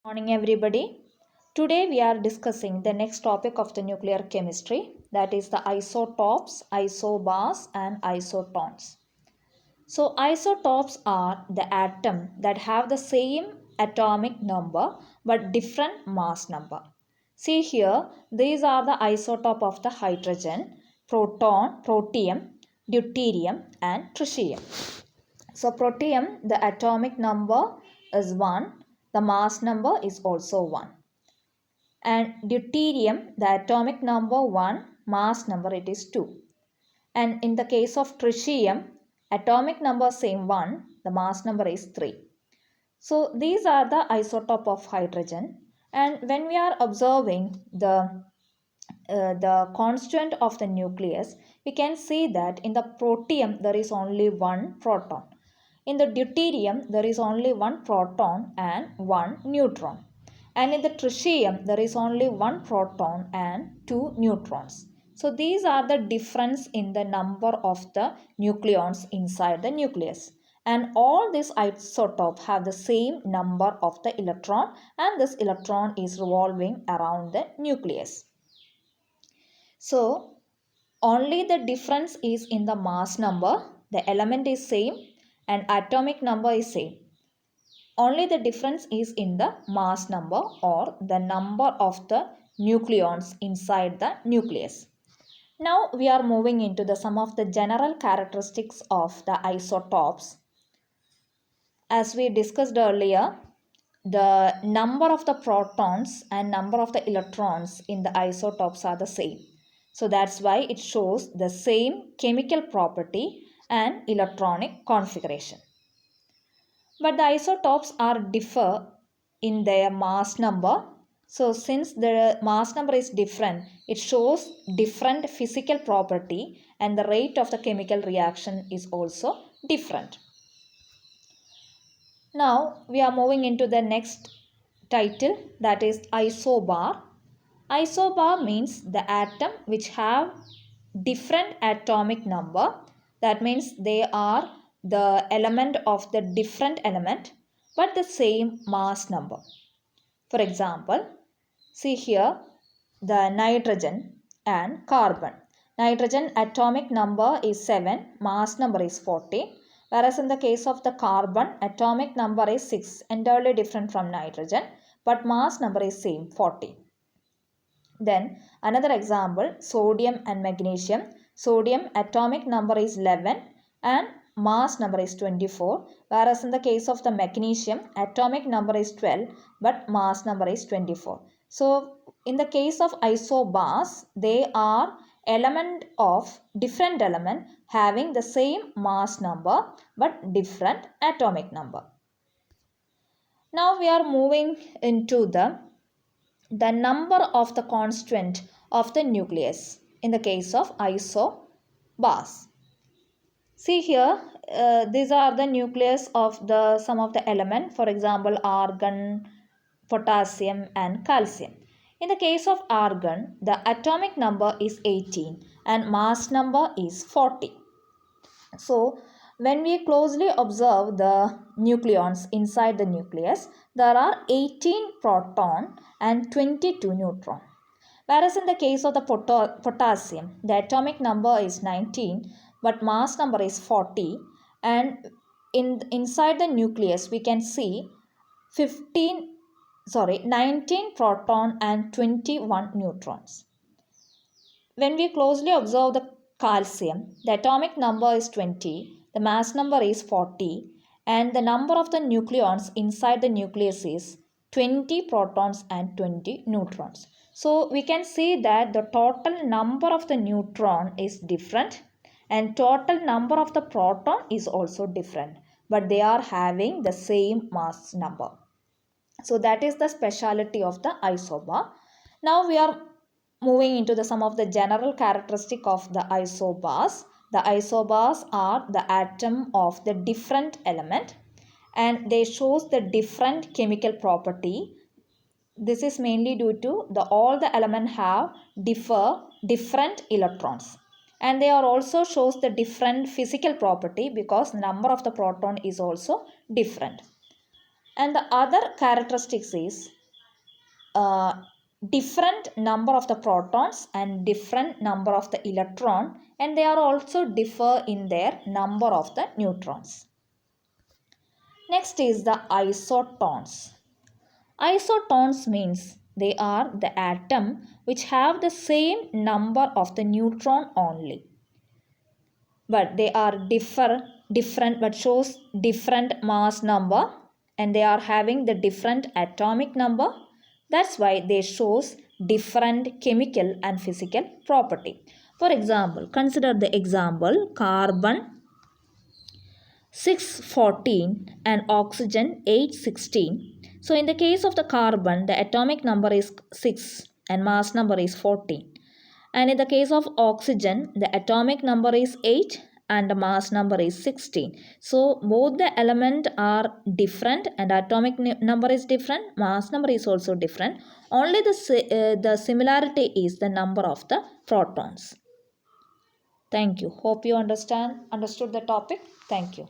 Morning everybody. Today we are discussing the next topic of the nuclear chemistry, that is the isotopes, isobars and isotones. So isotopes are the atom that have the same atomic number but different mass number. See here, these are the isotope of the hydrogen, proton, protium, deuterium and tritium. So protium, the atomic number is 1, the mass number is also 1. And deuterium, the atomic number 1, mass number it is 2. And in the case of tritium, atomic number same 1, the mass number is 3. So these are the isotope of hydrogen. And when we are observing the constituent of the nucleus, we can see that in the protium there is only one proton. In the deuterium, there is only one proton and one neutron. And in the tritium, there is only one proton and two neutrons. So these are the difference in the number of the nucleons inside the nucleus. And all these isotopes have the same number of the electron, and this electron is revolving around the nucleus. So only the difference is in the mass number. The element is same and atomic number is same. Only the difference is in the mass number or the number of the nucleons inside the nucleus. Now we are moving into some of the general characteristics of the isotopes. As we discussed earlier, the number of the protons and number of the electrons in the isotopes are the same. So that's why it shows the same chemical property and electronic configuration. But the isotopes are differ in their mass number. So since the mass number is different, it shows different physical property and the rate of the chemical reaction is also different. Now we are moving into the next title, that is isobar. Isobar means the atom which have different atomic number. That means they are the element of the different element but the same mass number. For example, see here the nitrogen and carbon. Nitrogen atomic number is 7, mass number is 40. Whereas in the case of the carbon, atomic number is 6, entirely different from nitrogen, but mass number is same, 40. Then another example, sodium and magnesium. Sodium atomic number is 11 and mass number is 24. Whereas in the case of the magnesium, atomic number is 12 but mass number is 24. So in the case of isobars, they are element of different element having the same mass number but different atomic number. Now we are moving into the number of the constituent of the nucleus in the case of isobars. See here, these are the nucleus of the some of the element, for example argon, potassium and calcium. In the case of argon, the atomic number is 18 and mass number is 40. So when we closely observe the nucleons inside the nucleus, there are 18 proton and 22 neutron. Whereas in the case of the potassium, the atomic number is 19 but mass number is 40, and inside the nucleus we can see 19 proton and 21 neutrons. When we closely observe the calcium, the atomic number is 20, the mass number is 40, and the number of the nucleons inside the nucleus is 20 protons and 20 neutrons. So we can see that the total number of the neutron is different and total number of the proton is also different, but they are having the same mass number. So that is the speciality of the isobar. Now we are moving into some of the general characteristic of the isobars. The isobars are the atom of the different element and they shows the different chemical property. This is mainly due to all the element have different electrons, and they are also shows the different physical property because the number of the proton is also different. And the other characteristics is uh, different number of the protons and different number of the electron, and they are also differ in their number of the neutrons. Next is the isotones. Isotones means they are the atom which have the same number of the neutron only, but they are different but shows different mass number, and they are having the different atomic number. That's why they shows different chemical and physical property. For example, consider the example carbon 614 and oxygen 816. So in the case of the carbon, the atomic number is 6 and mass number is 14. And in the case of oxygen, the atomic number is 8 and the mass number is 16. So both the element are different and atomic number is different, mass number is also different. Only the similarity is the number of the protons. Thank you. Hope you understood the topic. Thank you.